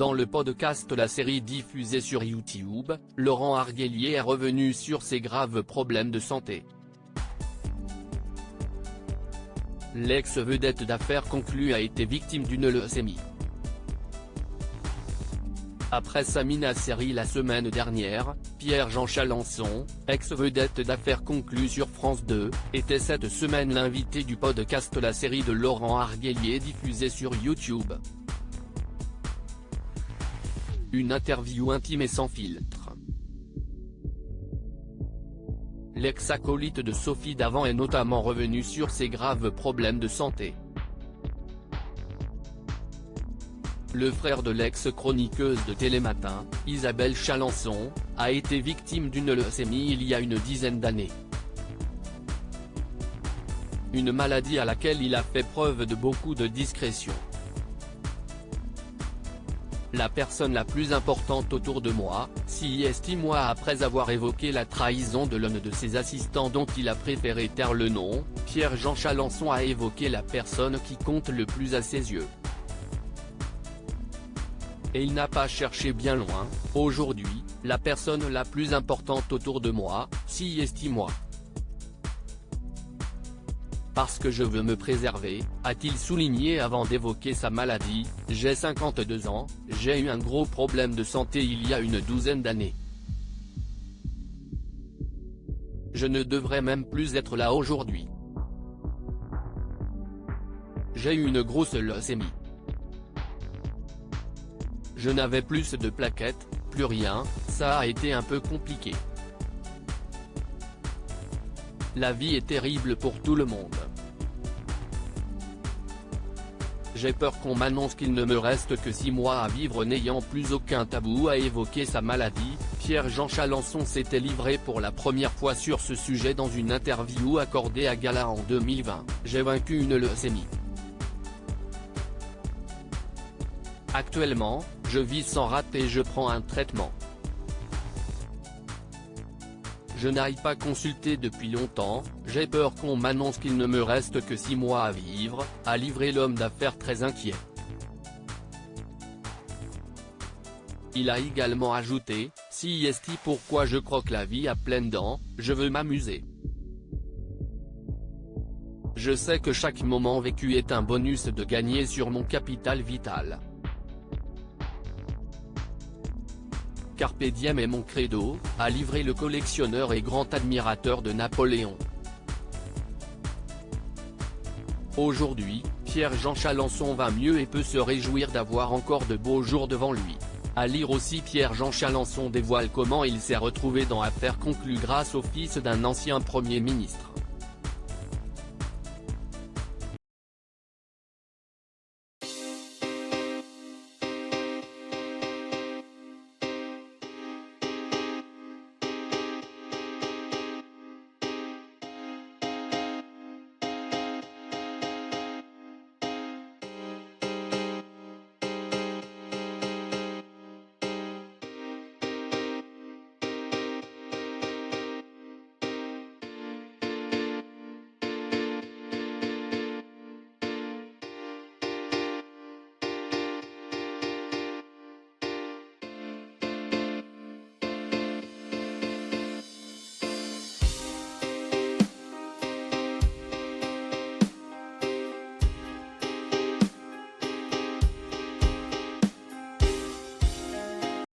Dans le podcast La Série diffusée sur YouTube, Laurent Arguelier est revenu sur ses graves problèmes de santé. L'ex-vedette d'affaires conclue a été victime d'une leucémie. Après sa mini-série la semaine dernière, Pierre-Jean Chalençon, ex-vedette d'affaires conclue sur France 2, était cette semaine l'invité du podcast La Série de Laurent Arguelier diffusée sur YouTube. Une interview intime et sans filtre. L'ex-acolyte de Sophie Davant est notamment revenu sur ses graves problèmes de santé. Le frère de l'ex-chroniqueuse de Télématin, Isabelle Chalençon, a été victime d'une leucémie il y a une dizaine d'années. Une maladie à laquelle il a fait preuve de beaucoup de discrétion. La personne la plus importante autour de moi, s'y estime-moi après avoir évoqué la trahison de l'un de ses assistants dont il a préféré taire le nom, Pierre-Jean Chalençon a évoqué la personne qui compte le plus à ses yeux. Et il n'a pas cherché bien loin, aujourd'hui, la personne la plus importante autour de moi, s'y estime-moi. Parce que je veux me préserver, a-t-il souligné avant d'évoquer sa maladie. J'ai 52 ans, j'ai eu un gros problème de santé il y a une douzaine d'années. Je ne devrais même plus être là aujourd'hui. J'ai eu une grosse leucémie. Je n'avais plus de plaquettes, plus rien, ça a été un peu compliqué. La vie est terrible pour tout le monde. J'ai peur qu'on m'annonce qu'il ne me reste que 6 mois à vivre n'ayant plus aucun tabou à évoquer sa maladie. Pierre-Jean Chalençon s'était livré pour la première fois sur ce sujet dans une interview accordée à Gala en 2020. J'ai vaincu une leucémie. Actuellement, je vis sans rate et je prends un traitement. Je n'aille pas consulter depuis longtemps, j'ai peur qu'on m'annonce qu'il ne me reste que 6 mois à vivre, a livré l'homme d'affaires très inquiet. Il a également ajouté, si esti pourquoi je croque la vie à pleines dents, je veux m'amuser. Je sais que chaque moment vécu est un bonus de gagner sur mon capital vital. Carpe diem est mon credo, a livré le collectionneur et grand admirateur de Napoléon. Aujourd'hui, Pierre-Jean Chalençon va mieux et peut se réjouir d'avoir encore de beaux jours devant lui. À lire aussi Pierre-Jean Chalençon dévoile comment il s'est retrouvé dans affaire conclue grâce au fils d'un ancien Premier ministre.